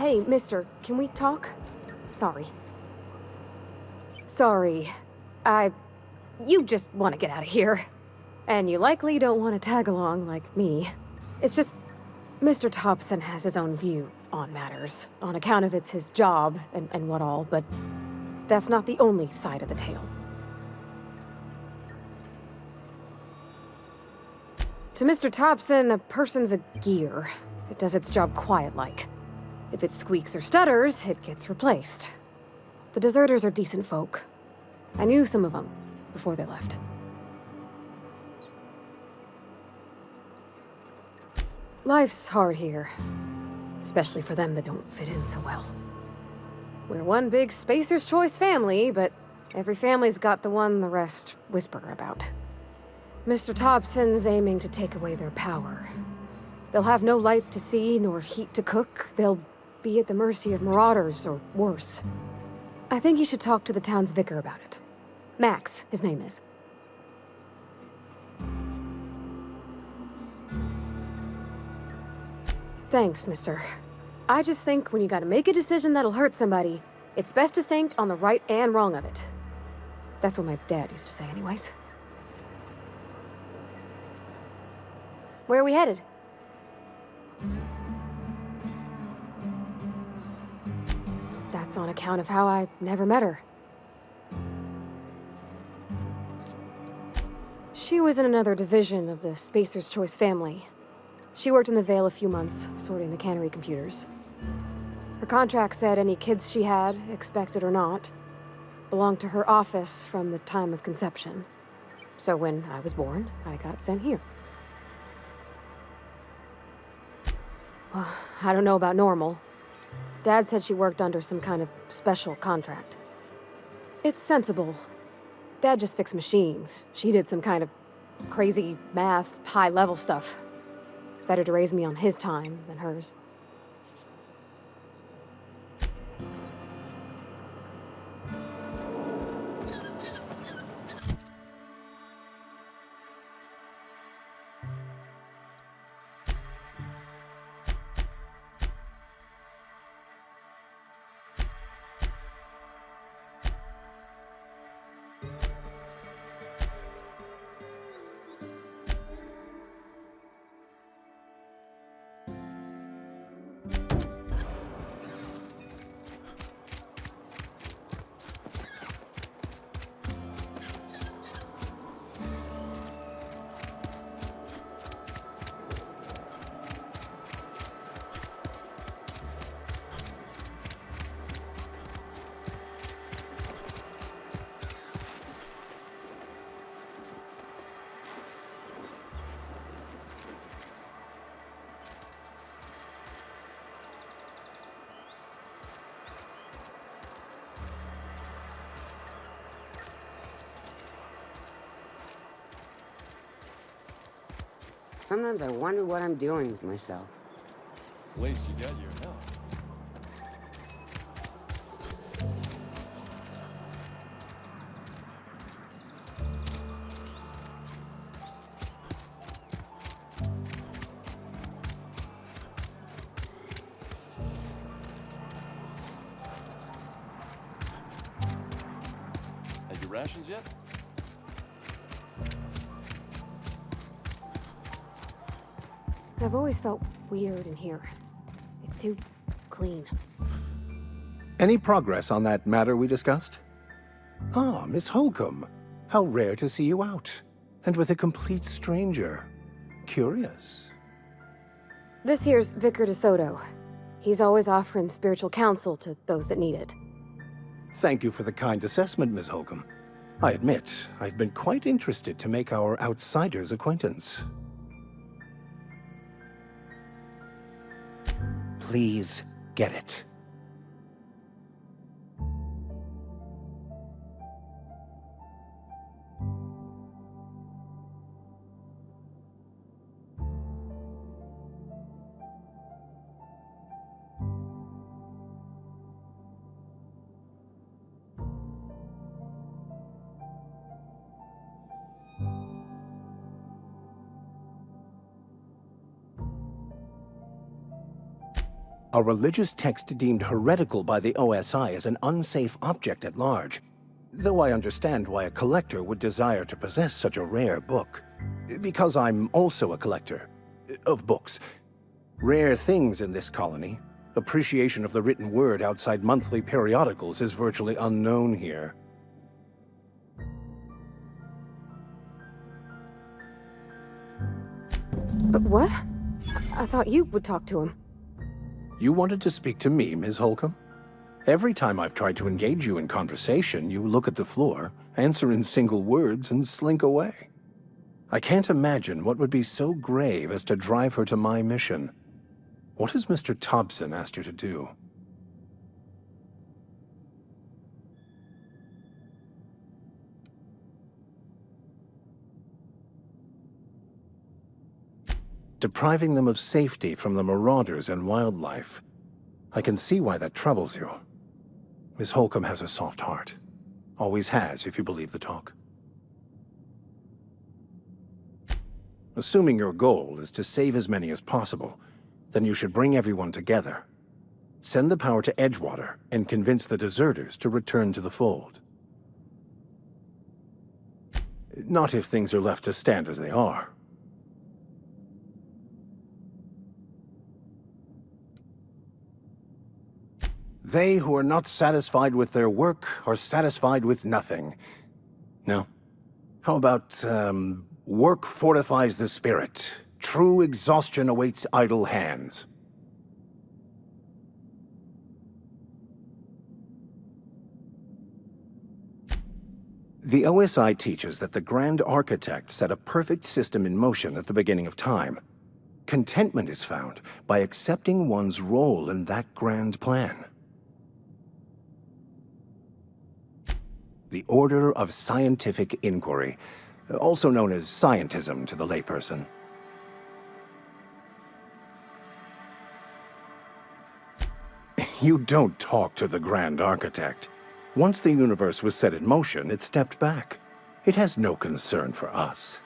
Hey, mister, can we talk? Sorry. Sorry. You just want to get out of here. And you likely don't want to tag along like me. It's just, Mr. Thompson has his own view on matters, on account of it's his job and what all, but that's not the only side of the tale. To Mr. Thompson, a person's a gear. It does its job quiet-like. If it squeaks or stutters, it gets replaced. The deserters are decent folk. I knew some of them before they left. Life's hard here, especially for them that don't fit in so well. We're one big Spacer's Choice family, but every family's got the one the rest whisper about. Mr. Thompson's aiming to take away their power. They'll have no lights to see, nor heat to cook. They'll be at the mercy of marauders, or worse. I think you should talk to the town's vicar about it. Max, his name is. Thanks, mister. I just think when you gotta make a decision that'll hurt somebody, it's best to think on the right and wrong of it. That's what my dad used to say anyways. Where are we headed? That's on account of how I never met her. She was in another division of the Spacer's Choice family. She worked in the Vale a few months, sorting the cannery computers. Her contract said any kids she had, expected or not, belonged to her office from the time of conception. So when I was born, I got sent here. Well, I don't know about normal. Dad said she worked under some kind of special contract. It's sensible. Dad just fixed machines. She did some kind of crazy math, high-level stuff. Better to raise me on his time than hers. Sometimes I wonder what I'm doing with myself. At least you got your help. Had your rations yet? I've always felt weird in here. It's too clean. Any progress on that matter we discussed? Ah, Miss Holcomb. How rare to see you out. And with a complete stranger. Curious. This here's Vicar DeSoto. He's always offering spiritual counsel to those that need it. Thank you for the kind assessment, Miss Holcomb. I admit, I've been quite interested to make our outsider's acquaintance. Please get it. A religious text deemed heretical by the OSI as an unsafe object at large, though I understand why a collector would desire to possess such a rare book. Because I'm also a collector of books. Rare things in this colony. Appreciation of the written word outside monthly periodicals is virtually unknown here. But what? I thought you would talk to him. You wanted to speak to me, Ms. Holcomb? Every time I've tried to engage you in conversation, you look at the floor, answer in single words, and slink away. I can't imagine what would be so grave as to drive her to my mission. What has Mr. Thompson asked you to do? Depriving them of safety from the marauders and wildlife. I can see why that troubles you. Miss Holcomb has a soft heart. Always has, if you believe the talk. Assuming your goal is to save as many as possible, then you should bring everyone together. Send the power to Edgewater and convince the deserters to return to the fold. Not if things are left to stand as they are. They who are not satisfied with their work are satisfied with nothing. No? How about, work fortifies the spirit. True exhaustion awaits idle hands. The OSI teaches that the Grand Architect set a perfect system in motion at the beginning of time. Contentment is found by accepting one's role in that grand plan. The Order of Scientific Inquiry, also known as scientism to the layperson. You don't talk to the Grand Architect. Once the universe was set in motion, it stepped back. It has no concern for us.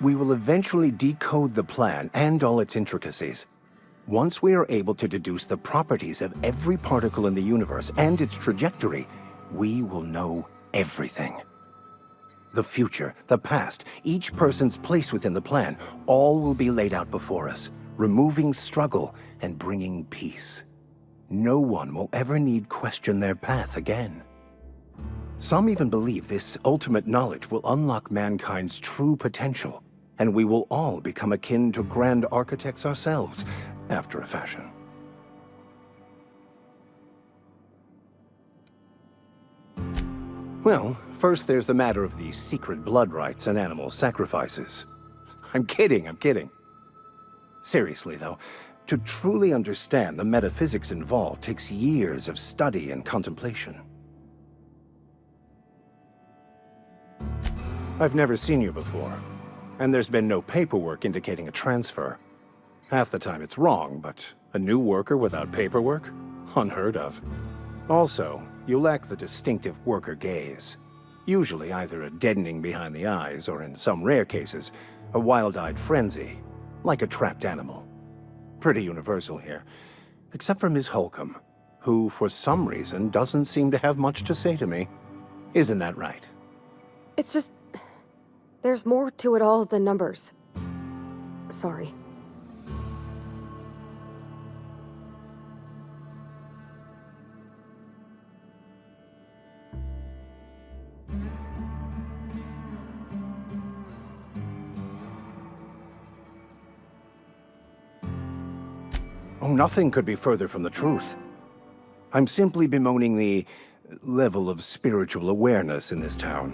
We will eventually decode the plan and all its intricacies. Once we are able to deduce the properties of every particle in the universe and its trajectory, we will know everything. The future, the past, each person's place within the plan, all will be laid out before us, removing struggle and bringing peace. No one will ever need question their path again. Some even believe this ultimate knowledge will unlock mankind's true potential, and we will all become akin to Grand Architects ourselves, after a fashion. Well, first there's the matter of the secret blood rites and animal sacrifices. I'm kidding. Seriously, though, to truly understand the metaphysics involved takes years of study and contemplation. I've never seen you before, and there's been no paperwork indicating a transfer. Half the time it's wrong, but a new worker without paperwork? Unheard of. Also, you lack the distinctive worker gaze. Usually either a deadening behind the eyes, or in some rare cases, a wild-eyed frenzy, like a trapped animal. Pretty universal here, except for Ms. Holcomb, who for some reason doesn't seem to have much to say to me. Isn't that right? It's just... there's more to it all than numbers. Sorry. Oh, nothing could be further from the truth. I'm simply bemoaning the level of spiritual awareness in this town.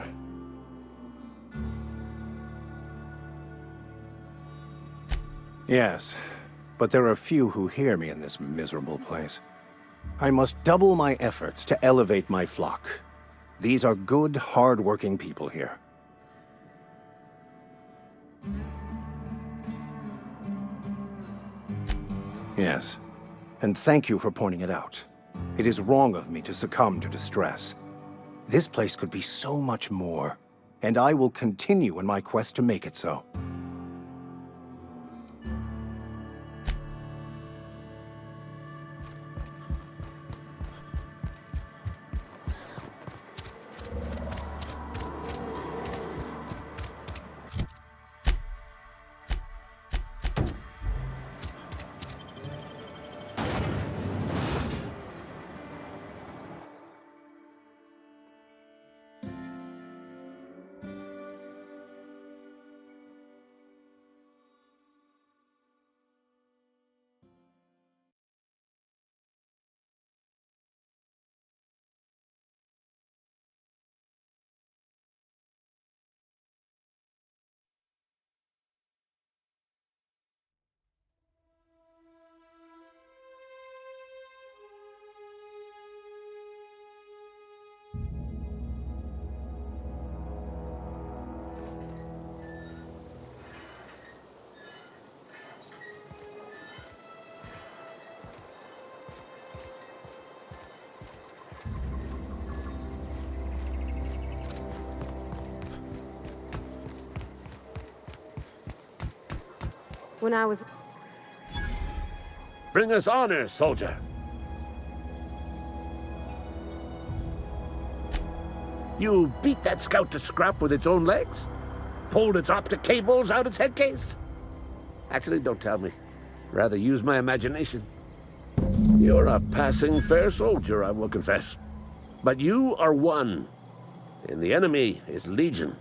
Yes, but there are few who hear me in this miserable place. I must double my efforts to elevate my flock. These are good, hard-working people here. Yes, and thank you for pointing it out. It is wrong of me to succumb to distress. This place could be so much more, and I will continue in my quest to make it so. When I was... Bring us honor, soldier. You beat that scout to scrap with its own legs? Pulled its optic cables out its head case? Actually, don't tell me. Rather use my imagination. You're a passing fair soldier, I will confess. But you are one, and the enemy is legion.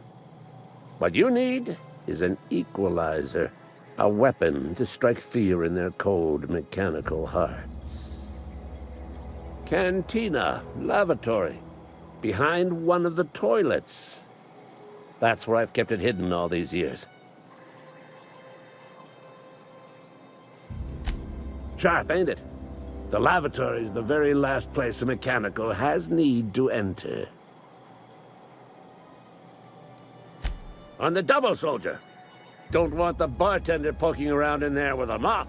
What you need is an equalizer, a weapon to strike fear in their cold, mechanical hearts. Cantina, lavatory, behind one of the toilets. That's where I've kept it hidden all these years. Sharp, ain't it? The lavatory is the very last place a mechanical has need to enter. On the double, soldier. Don't want the bartender poking around in there with a mop.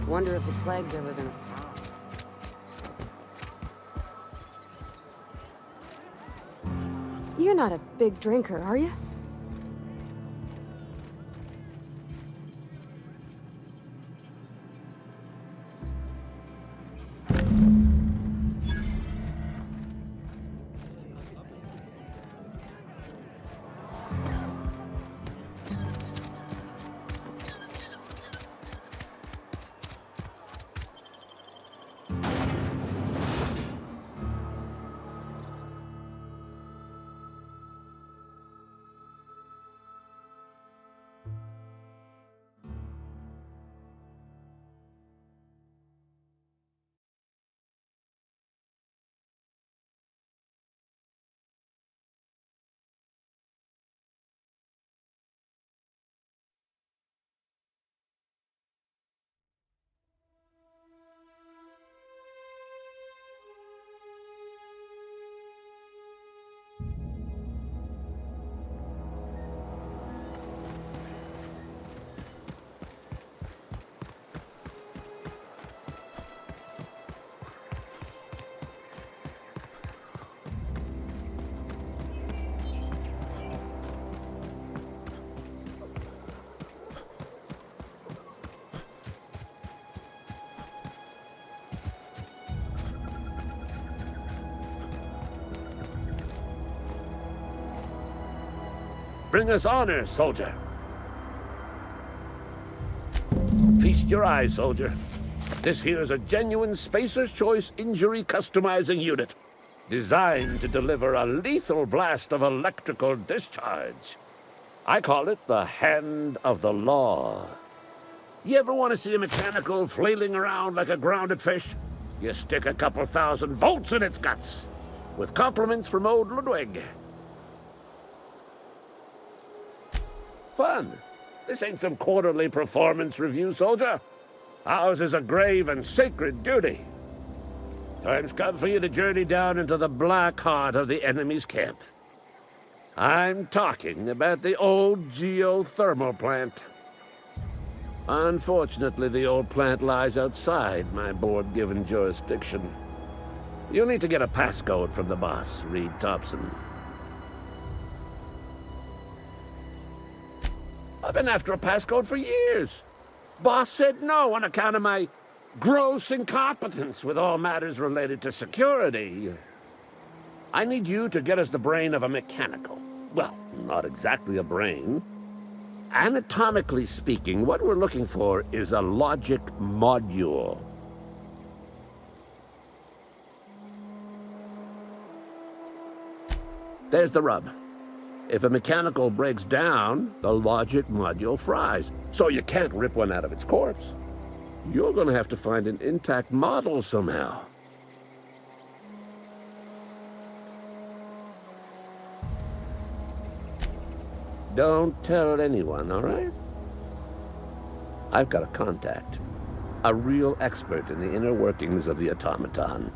Wonder if the plague's ever gonna pass. You're not a big drinker, are you? Bring us honor, soldier. Feast your eyes, soldier. This here's a genuine Spacer's Choice injury customizing unit, designed to deliver a lethal blast of electrical discharge. I call it the Hand of the Law. You ever want to see a mechanical flailing around like a grounded fish? You stick a couple thousand volts in its guts. With compliments from old Ludwig. Fun. This ain't some quarterly performance review, soldier. Ours is a grave and sacred duty. Time's come for you to journey down into the black heart of the enemy's camp. I'm talking about the old geothermal plant. Unfortunately, the old plant lies outside my board-given jurisdiction. You'll need to get a passcode from the boss, Reed Thompson. I've been after a passcode for years. Boss said no on account of my gross incompetence with all matters related to security. I need you to get us the brain of a mechanical. Well, not exactly a brain. Anatomically speaking, what we're looking for is a logic module. There's the rub. If a mechanical breaks down, the logic module fries, so you can't rip one out of its corpse. You're going to have to find an intact model somehow. Don't tell anyone, all right? I've got a contact. A real expert in the inner workings of the automaton.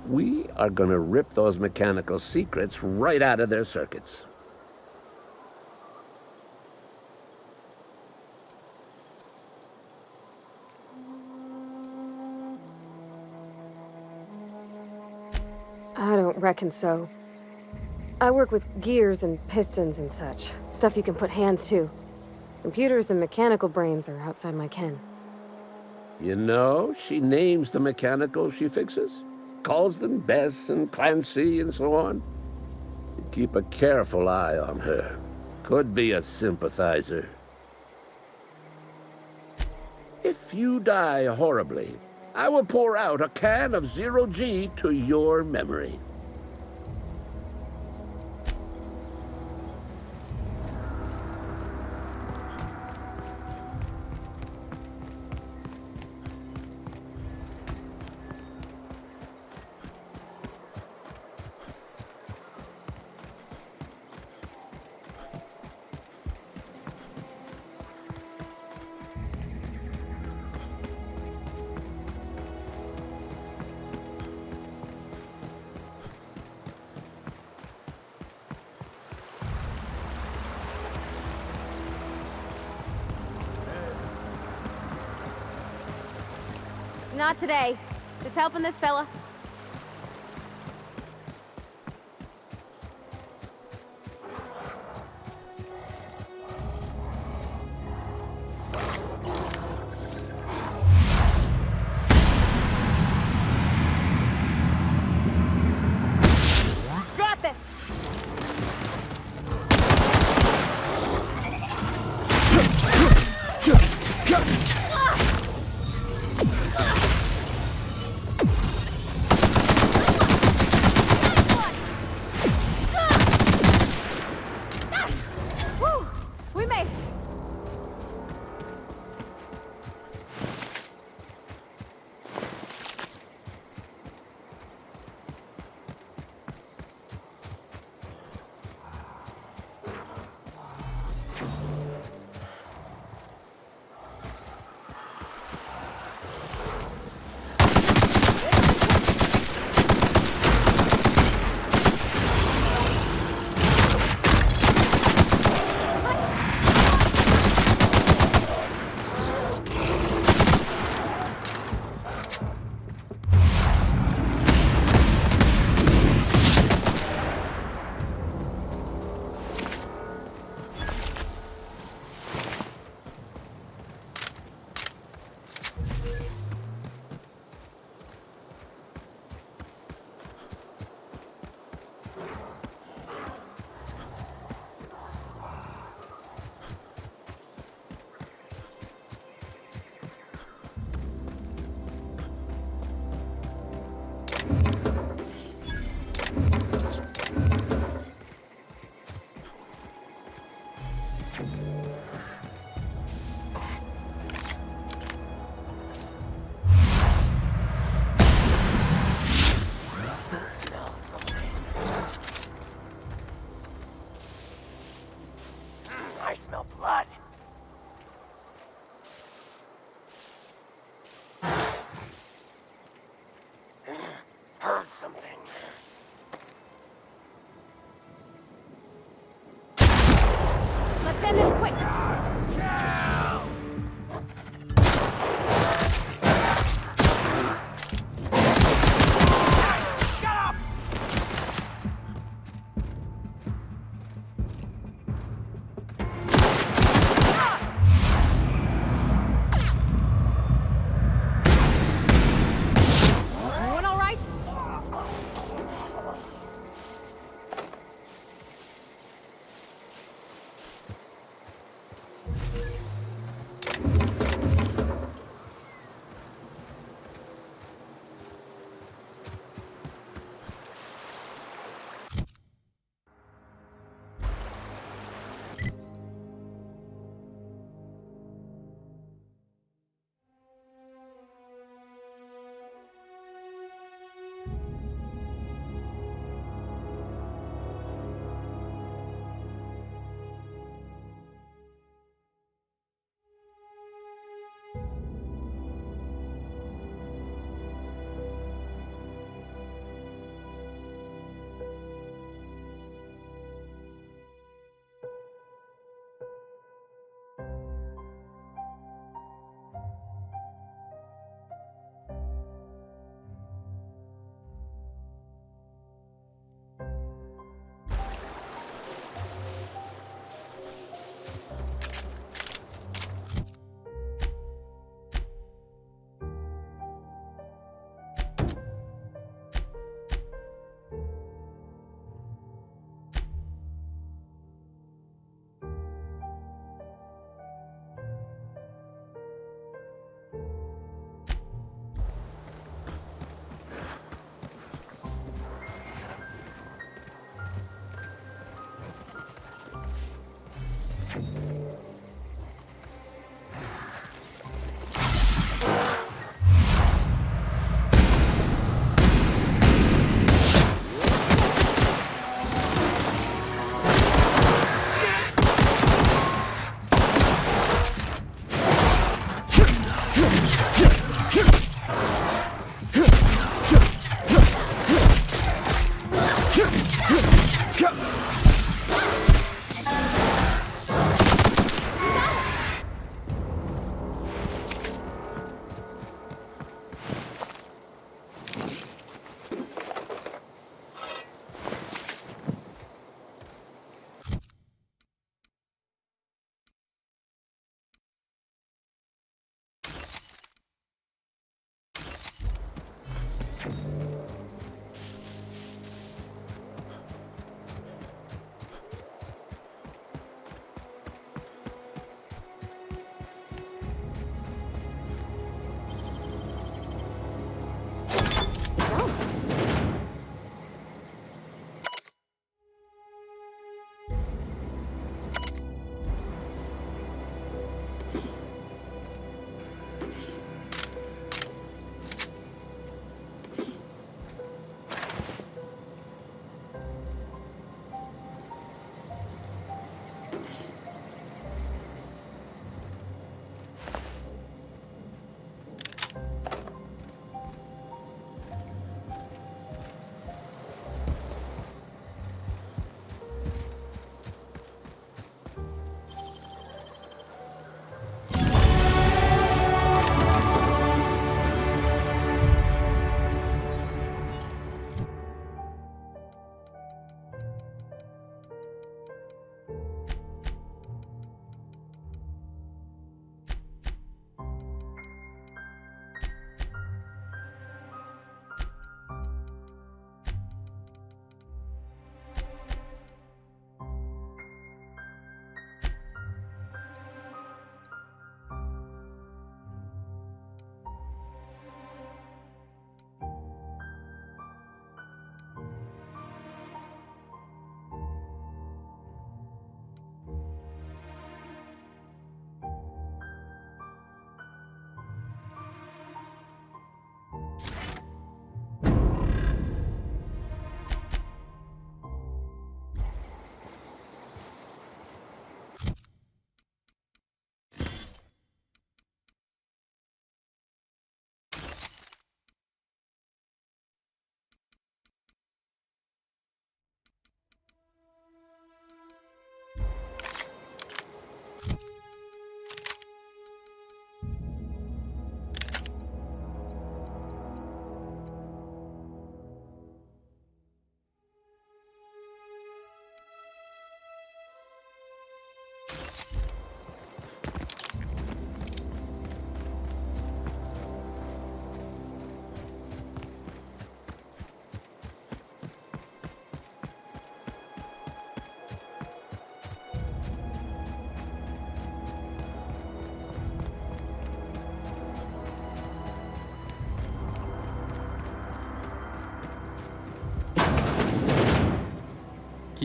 We are going to rip those mechanical secrets right out of their circuits. I don't reckon so. I work with gears and pistons and such. Stuff you can put hands to. Computers and mechanical brains are outside my ken. You know, she names the mechanicals she fixes. Calls them Bess and Clancy and so on. You keep a careful eye on her. Could be a sympathizer. If you die horribly, I will pour out a can of 0G to your memory. Not today. Just helping this fella. Got this! end this quick! Everyone all right?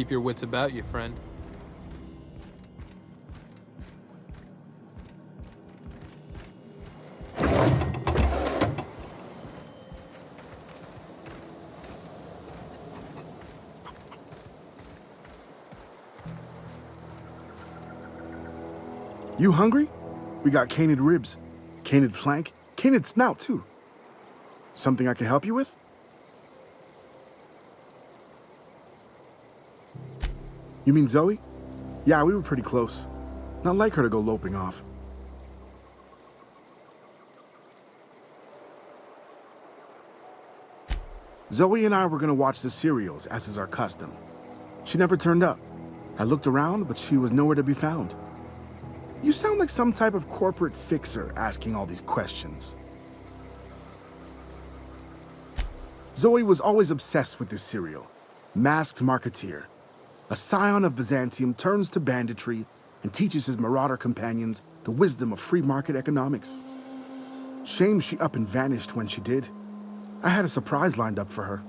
keep your wits about you, friend. You hungry? We got canid ribs, canid flank, canid snout too. Something I can help you with? You mean Zoe? Yeah, we were pretty close. Not like her to go loping off. Zoe and I were gonna watch the serials, as is our custom. She never turned up. I looked around, but she was nowhere to be found. You sound like some type of corporate fixer asking all these questions. Zoe was always obsessed with this serial. Masked Marketeer. A scion of Byzantium turns to banditry and teaches his marauder companions the wisdom of free market economics. Shame she up and vanished when she did. I had a surprise lined up for her.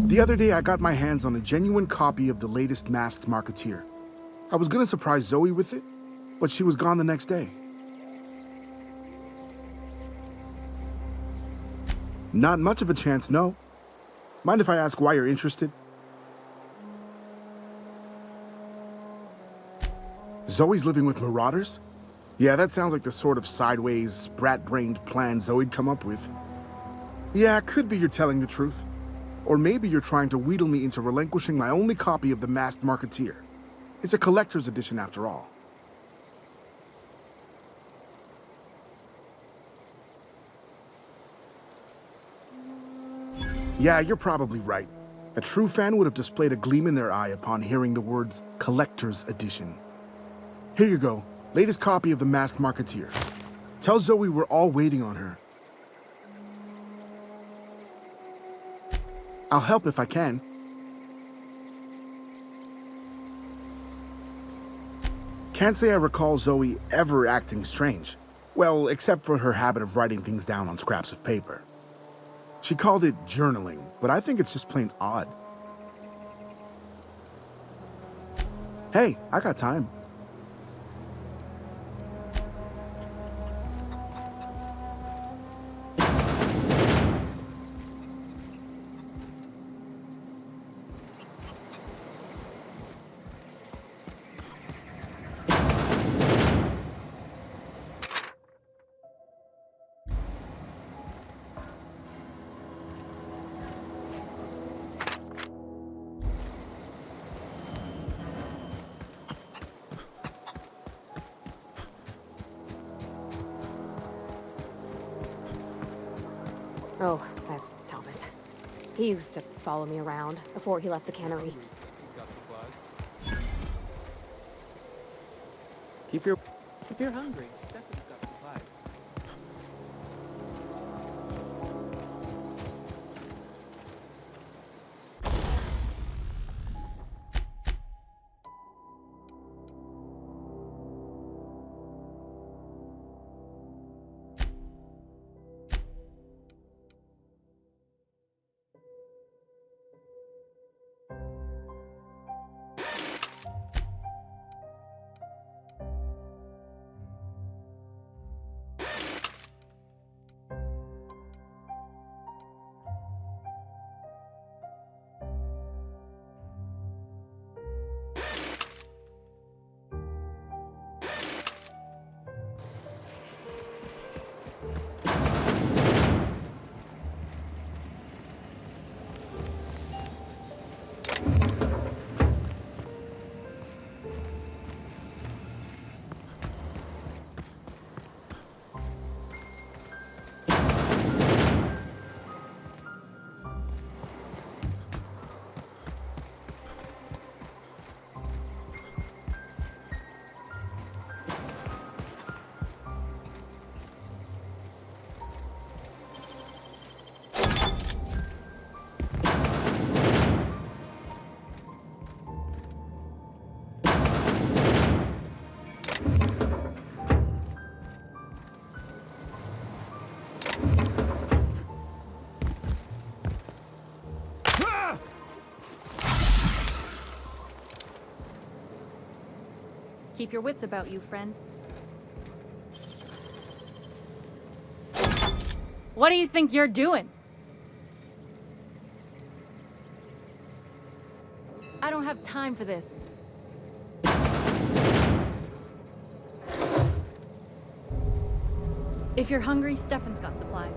The other day, I got my hands on a genuine copy of the latest Masked Marketeer. I was gonna surprise Zoe with it, but she was gone the next day. Not much of a chance, no. Mind if I ask why you're interested? Zoe's living with marauders? Yeah, that sounds like the sort of sideways, sprat-brained plan Zoe'd come up with. Yeah, it could be you're telling the truth. Or maybe you're trying to wheedle me into relinquishing my only copy of the Masked Marketeer. It's a collector's edition after all. Yeah, you're probably right. A true fan would have displayed a gleam in their eye upon hearing the words collector's edition. Here you go, latest copy of the Masked Marketeer. Tell Zoe we're all waiting on her. I'll help if I can. Can't say I recall Zoe ever acting strange. Well, except for her habit of writing things down on scraps of paper. She called it journaling, but I think it's just plain odd. Hey, I got time. Oh, that's Thomas. He used to follow me around before he left the cannery. He's got supplies. If you're hungry, Stephanie's got supplies. Keep your wits about you, friend. What do you think you're doing? I don't have time for this. If you're hungry, Stefan's got supplies.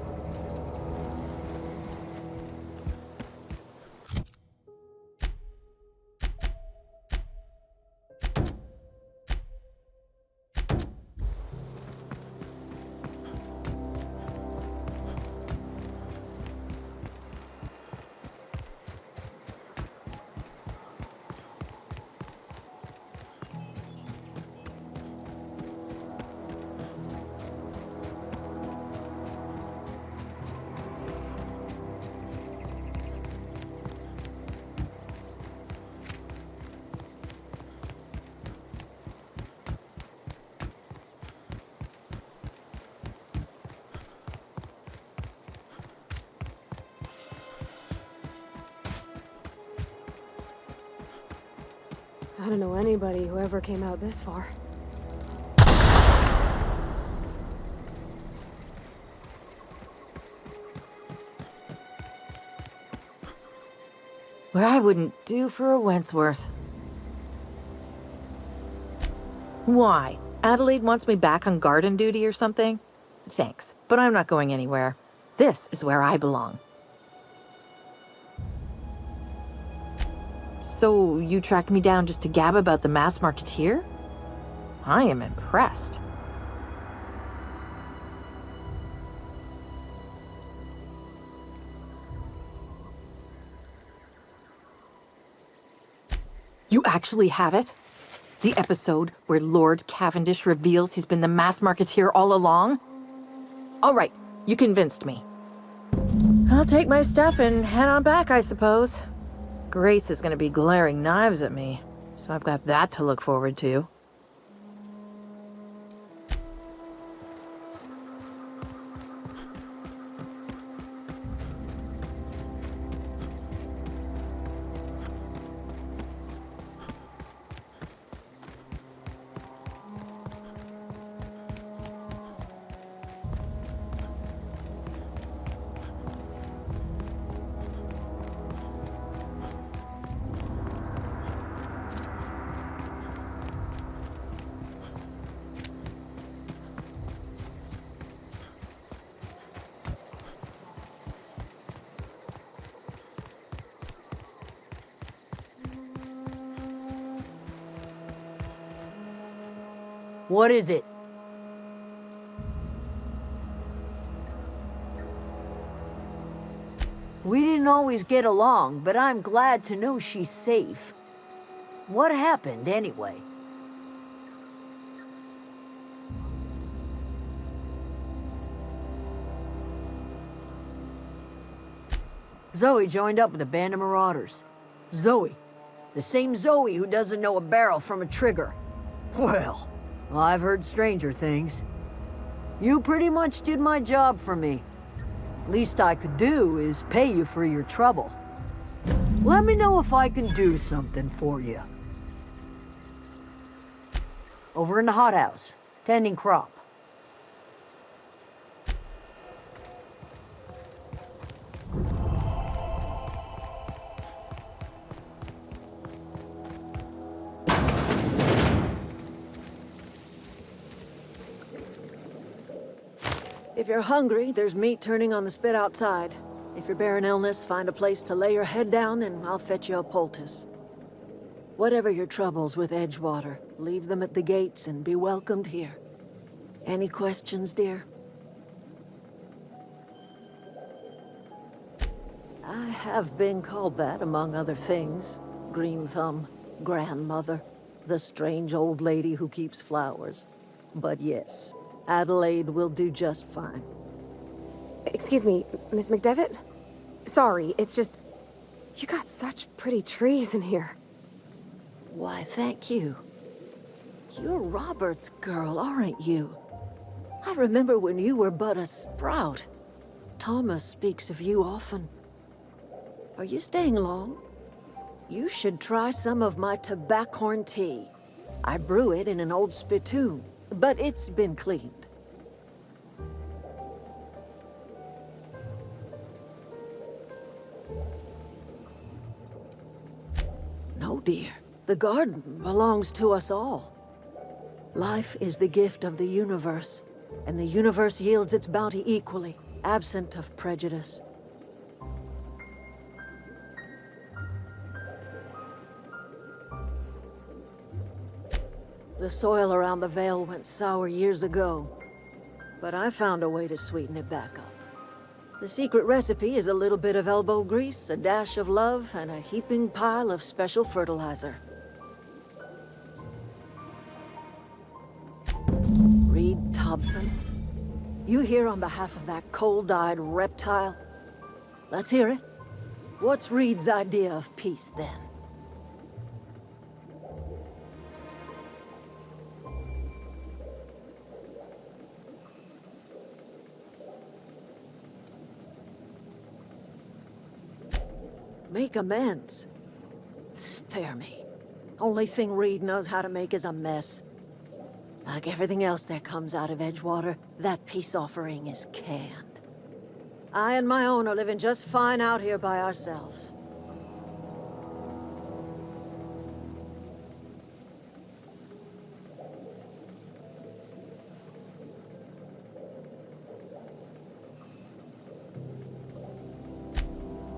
I don't know anybody who ever came out this far. What I wouldn't do for a Wentworth. Why? Adelaide wants me back on garden duty or something? Thanks, but I'm not going anywhere. This is where I belong. So, you tracked me down just to gab about the mass marketeer? I am impressed. You actually have it? The episode where Lord Cavendish reveals he's been the mass marketeer all along? All right, you convinced me. I'll take my stuff and head on back, I suppose. Grace is gonna be glaring knives at me, so I've got that to look forward to. What is it? We didn't always get along, but I'm glad to know she's safe. What happened, anyway? Zoe joined up with a band of marauders. Zoe. The same Zoe who doesn't know a barrel from a trigger. Well, I've heard stranger things. You pretty much did my job for me. Least I could do is pay you for your trouble. Let me know if I can do something for you. Over in the hothouse, tending crop. If you're hungry, there's meat turning on the spit outside. If you're bearing illness, find a place to lay your head down and I'll fetch you a poultice. Whatever your troubles with Edgewater, leave them at the gates and be welcomed here. Any questions, dear? I have been called that, among other things. Green Thumb, grandmother, the strange old lady who keeps flowers. But yes, Adelaide will do just fine. Excuse me, Miss McDevitt? Sorry, it's just... You got such pretty trees in here. Why, thank you. You're Robert's girl, aren't you? I remember when you were but a sprout. Thomas speaks of you often. Are you staying long? You should try some of my tobaccorn tea. I brew it in an old spittoon, but it's been cleaned. No, dear. The garden belongs to us all. Life is the gift of the universe, and the universe yields its bounty equally, absent of prejudice. The soil around the Vale went sour years ago, but I found a way to sweeten it back up. The secret recipe is a little bit of elbow grease, a dash of love, and a heaping pile of special fertilizer. Reed Thompson? You here on behalf of that cold-eyed reptile? Let's hear it. What's Reed's idea of peace, then? Make amends. Spare me. Only thing Reed knows how to make is a mess. Like everything else that comes out of Edgewater, that peace offering is canned. I and my own are living just fine out here by ourselves.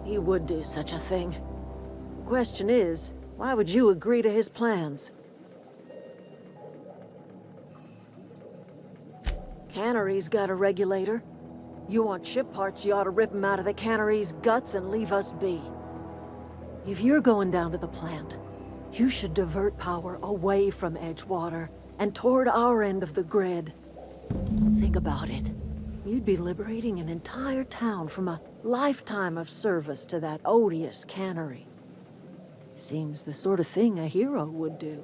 He would do such a thing. Question is, why would you agree to his plans? Cannery's got a regulator. You want ship parts, you ought to rip them out of the cannery's guts and leave us be. If you're going down to the plant, you should divert power away from Edgewater and toward our end of the grid. Think about it. You'd be liberating an entire town from a lifetime of service to that odious cannery. Seems the sort of thing a hero would do.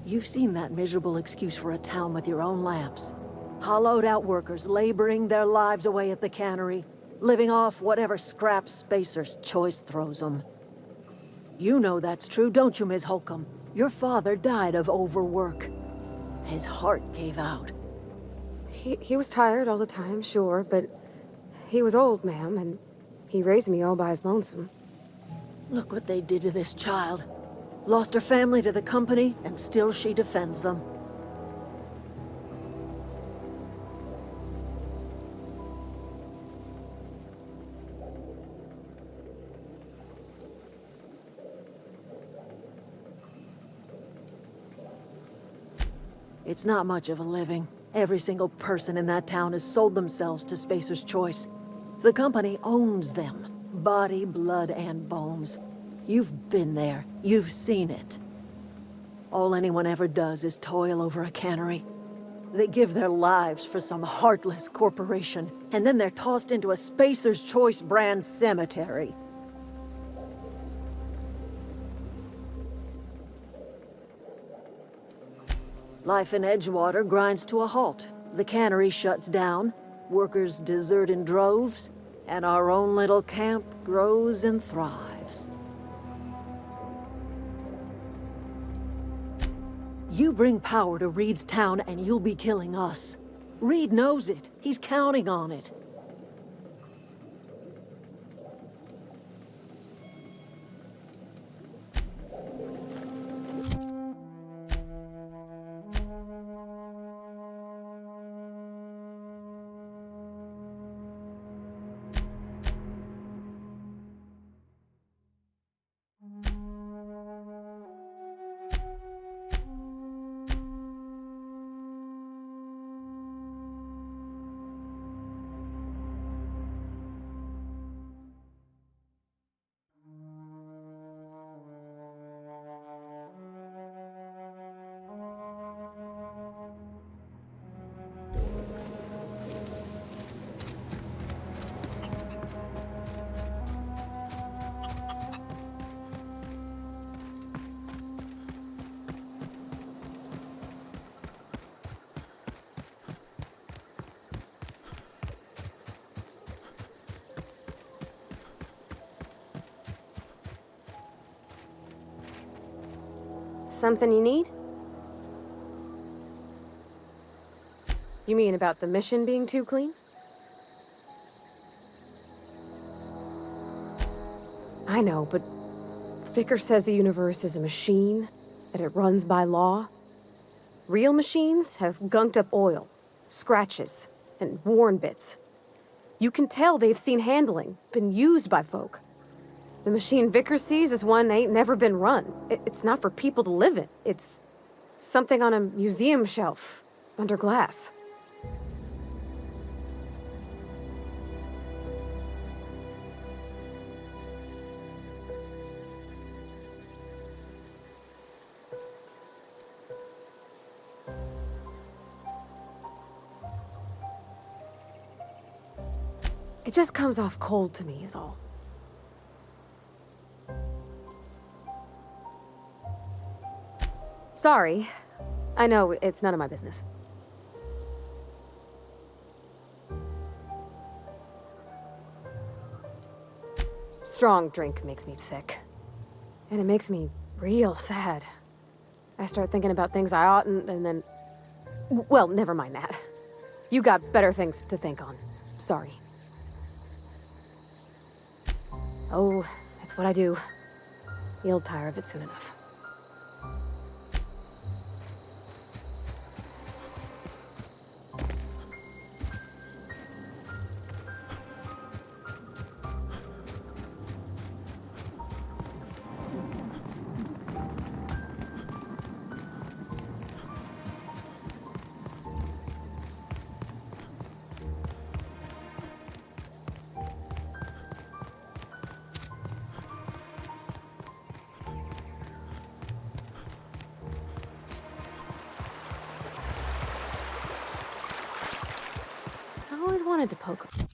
You've seen that miserable excuse for a town with your own lamps. Hollowed out workers laboring their lives away at the cannery, living off whatever scraps Spacer's Choice throws them. You know that's true, don't you, Ms. Holcomb? Your father died of overwork. His heart gave out. He was tired all the time, sure, but he was old, ma'am, and he raised me all by his lonesome. Look what they did to this child. Lost her family to the company, and still she defends them. It's not much of a living. Every single person in that town has sold themselves to Spacer's Choice. The company owns them. Body, blood, and bones. You've been there. You've seen it. All anyone ever does is toil over a cannery. They give their lives for some heartless corporation, and then they're tossed into a Spacer's Choice brand cemetery. Life in Edgewater grinds to a halt. The cannery shuts down, workers desert in droves, and our own little camp grows and thrives. You bring power to Reed's town and you'll be killing us. Reed knows it. He's counting on it. Something you need? You mean about the mission being too clean? I know, but Vicker says the universe is a machine, that it runs by law. Real machines have gunked up oil, scratches, and worn bits. You can tell they've seen handling, been used by folk. The machine Vicker sees is one ain't never been run. It's not for people to live in. It's something on a museum shelf, under glass. It just comes off cold to me, is all. Sorry. I know, it's none of my business. Strong drink makes me sick. And it makes me real sad. I start thinking about things I oughtn't, and then... Well, never mind that. You got better things to think on. Sorry. Oh, it's what I do. You'll tire of it soon enough. I always wanted to poke him.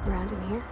Around in here?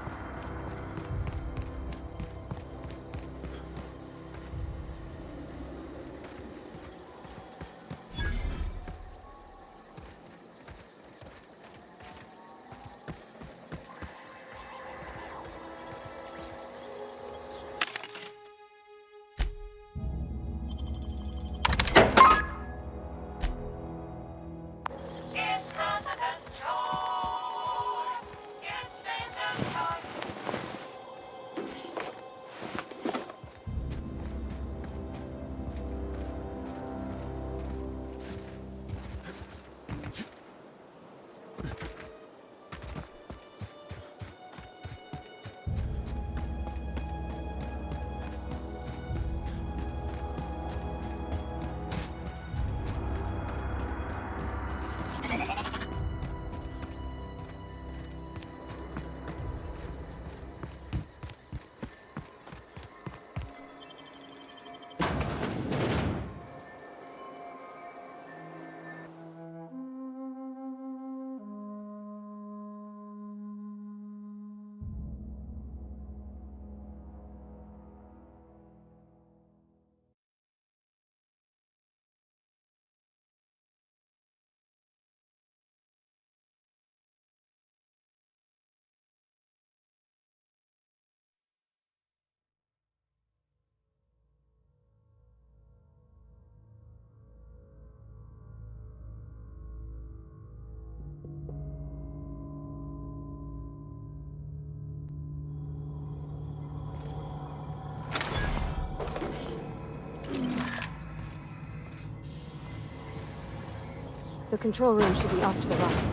The control room should be off to the right.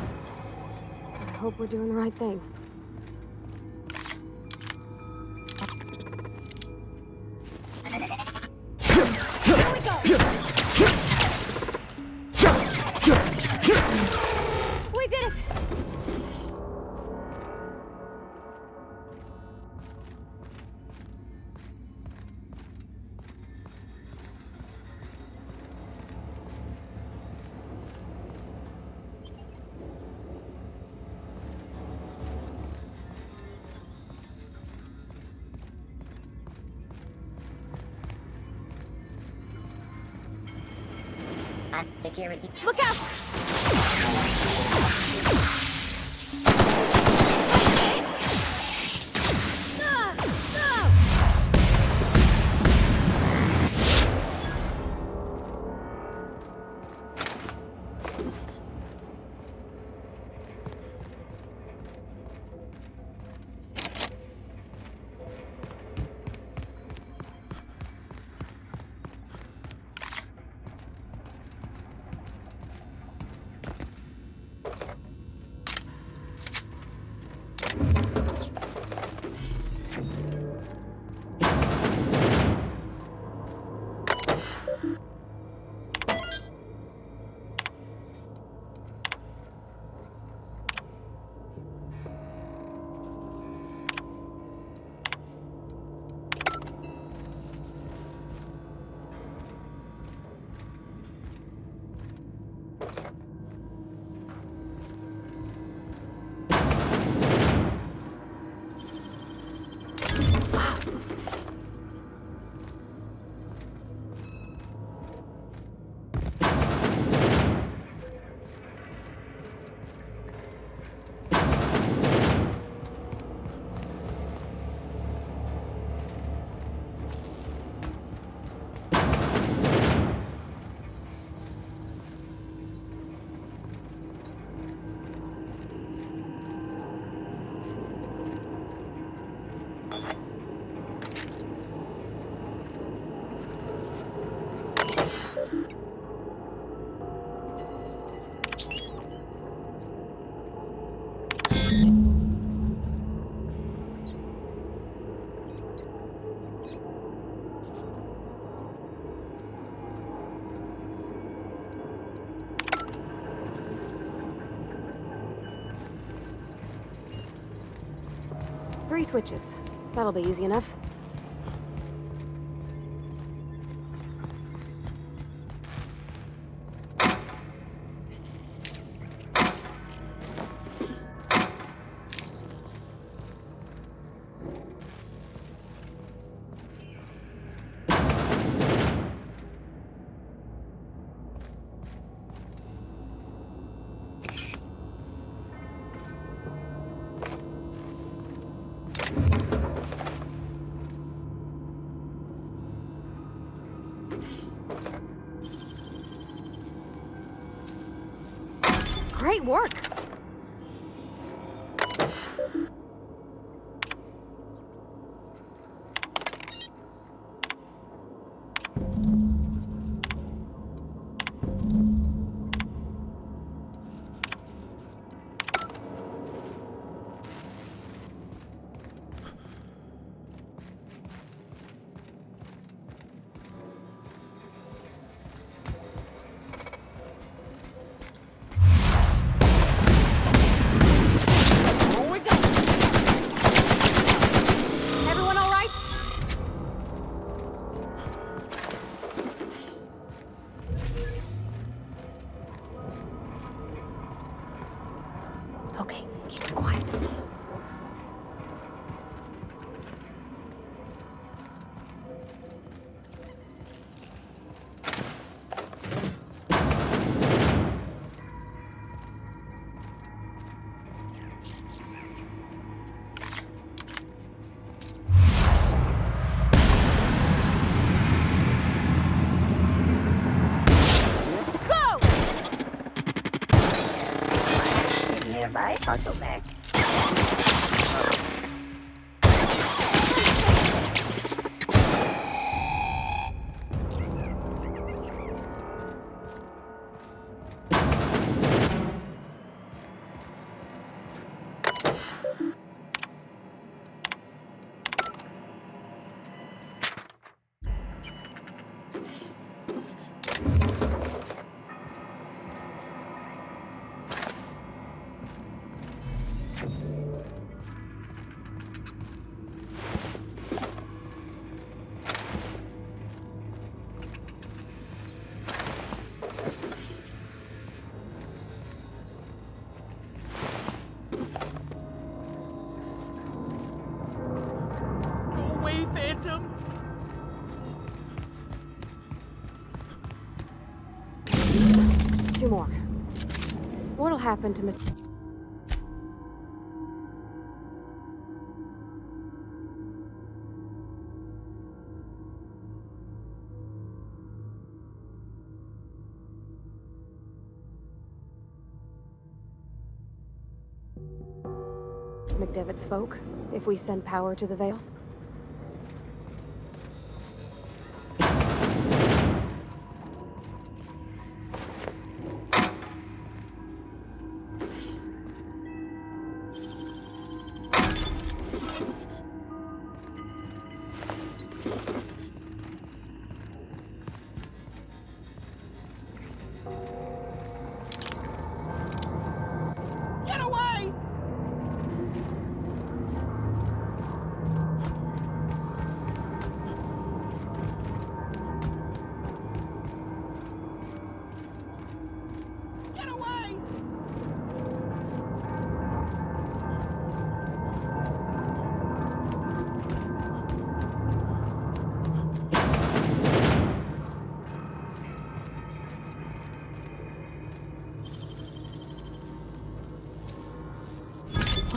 I hope we're doing the right thing. Look out! Three switches. That'll be easy enough. Great work! Everyone all right? Okay, keep it quiet. Nearby bottleneck. two more. What'll happen to Miss... McDevitt's folk, if we send power to the Vale?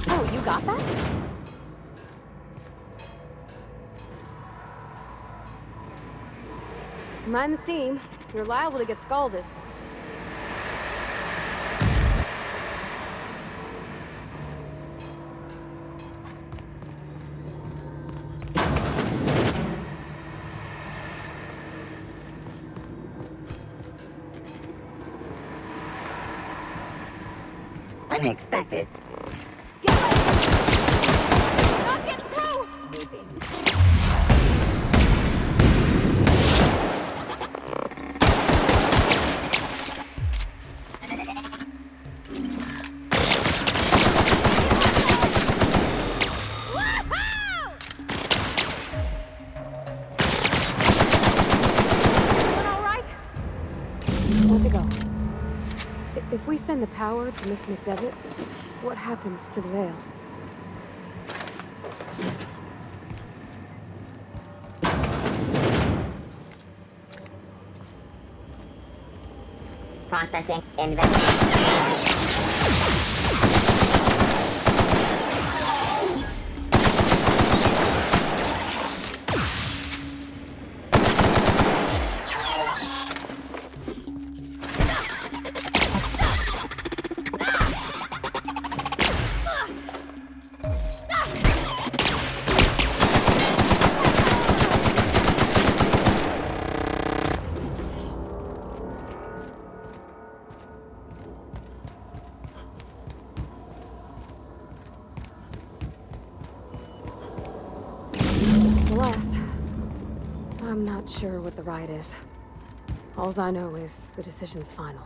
Oh, you got that? Mind the steam. You're liable to get scalded. Unexpected. Not getting through! If we send the power to Miss McDevitt, what happens to the Vale? Processing investigation. Celeste. I'm not sure what the right is. Alls I know is the decision's final.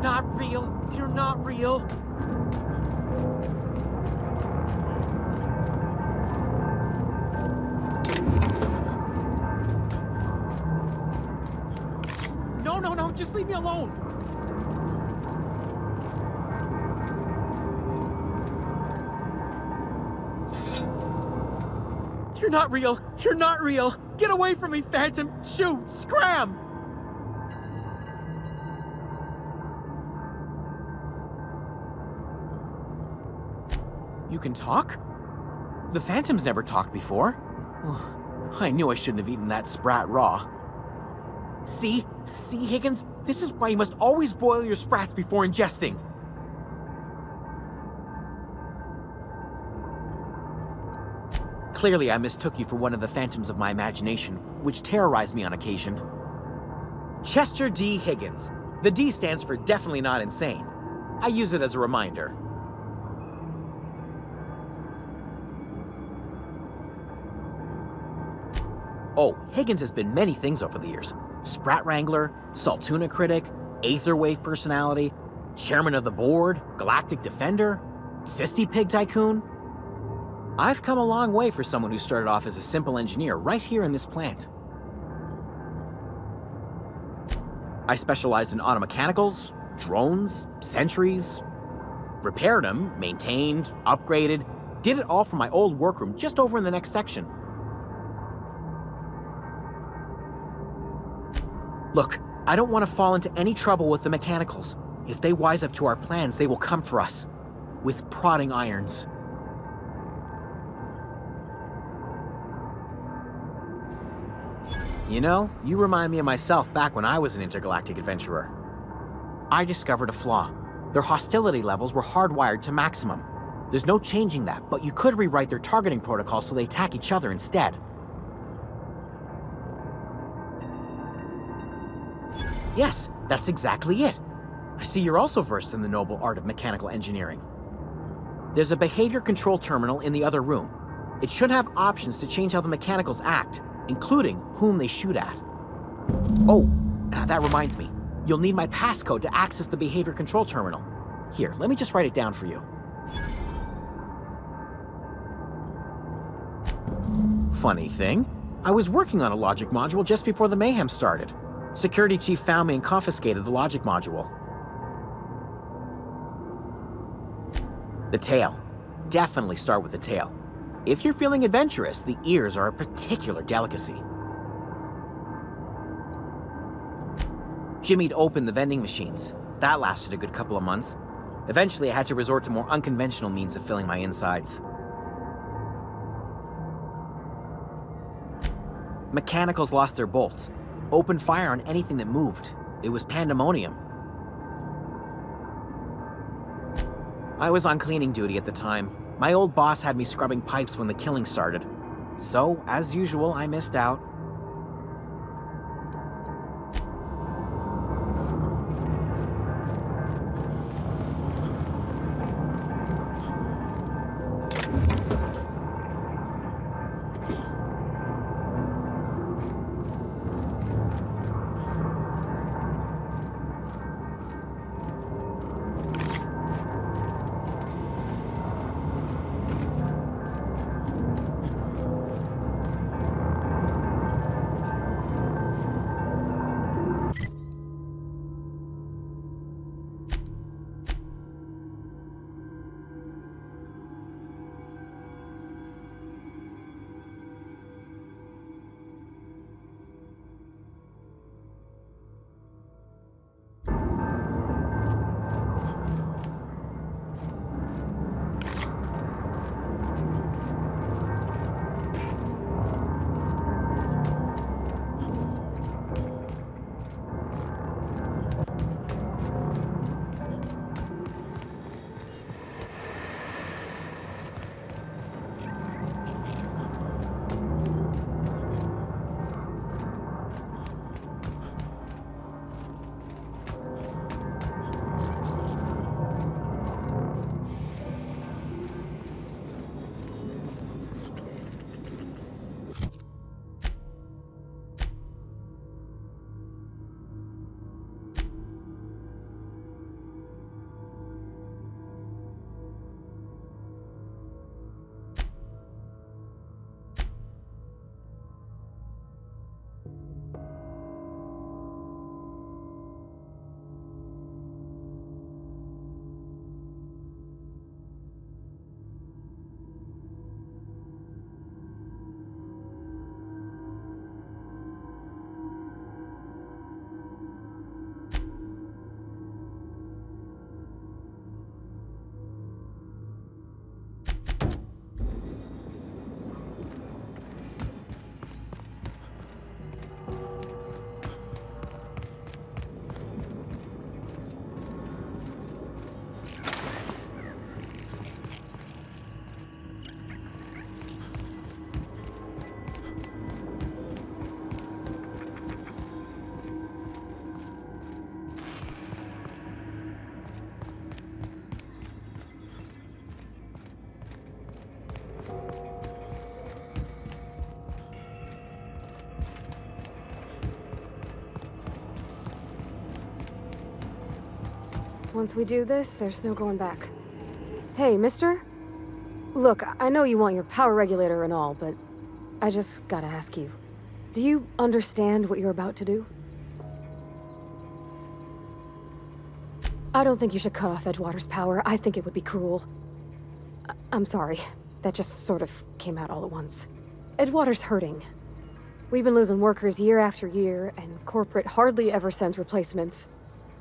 Not real. You're not real. No, just leave me alone. You're not real. You're not real. Get away from me, Phantom. Shoot, scram. You can talk? The Phantoms never talked before. I knew I shouldn't have eaten that sprat raw. See? See, Higgins? This is why you must always boil your sprats before ingesting. Clearly, I mistook you for one of the phantoms of my imagination, which terrorized me on occasion. Chester D. Higgins. The D stands for definitely not insane. I use it as a reminder. Oh, Higgins has been many things over the years. Sprat Wrangler, Saltuna Critic, Aetherwave Personality, Chairman of the Board, Galactic Defender, Sisty Pig Tycoon. I've come a long way for someone who started off as a simple engineer right here in this plant. I specialized in automechanicals, drones, sentries, repaired them, maintained, upgraded, did it all from my old workroom just over in the next section. Look, I don't want to fall into any trouble with the mechanicals. If they wise up to our plans, they will come for us. With prodding irons. You know, you remind me of myself back when I was an intergalactic adventurer. I discovered a flaw. Their hostility levels were hardwired to maximum. There's no changing that, but you could rewrite their targeting protocol so they attack each other instead. Yes, that's exactly it. I see you're also versed in the noble art of mechanical engineering. There's a behavior control terminal in the other room. It should have options to change how the mechanicals act, including whom they shoot at. Oh, that reminds me. You'll need my passcode to access the behavior control terminal. Here, let me just write it down for you. Funny thing, I was working on a logic module just before the mayhem started. Security chief found me and confiscated the logic module. The tail. Definitely start with the tail. If you're feeling adventurous, the ears are a particular delicacy. Jimmy'd opened the vending machines. That lasted a good couple of months. Eventually, I had to resort to more unconventional means of filling my insides. Mechanicals lost their bolts. Opened fire on anything that moved. It was pandemonium. I was on cleaning duty at the time. My old boss had me scrubbing pipes when the killing started. So, as usual, I missed out. Once we do this, there's no going back. Hey, mister? Look, I know you want your power regulator and all, but I just gotta ask you. Do you understand what you're about to do? I don't think you should cut off Edgewater's power. I think it would be cruel. I'm sorry. That just sort of came out all at once. Edgewater's hurting. We've been losing workers year after year, and corporate hardly ever sends replacements.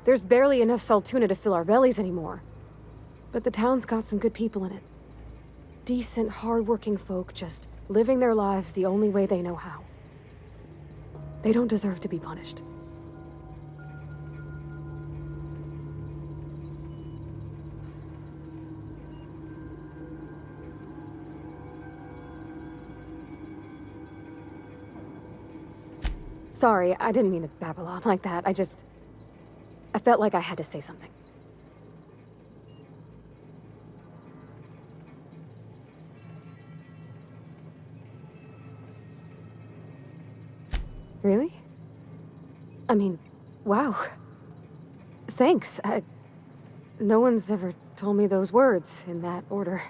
There's barely enough Saltuna to fill our bellies anymore. But the town's got some good people in it. Decent, hard-working folk just living their lives the only way they know how. They don't deserve to be punished. Sorry, I didn't mean to babble on like that. I felt like I had to say something. Really? I mean, wow. Thanks. No one's ever told me those words in that order.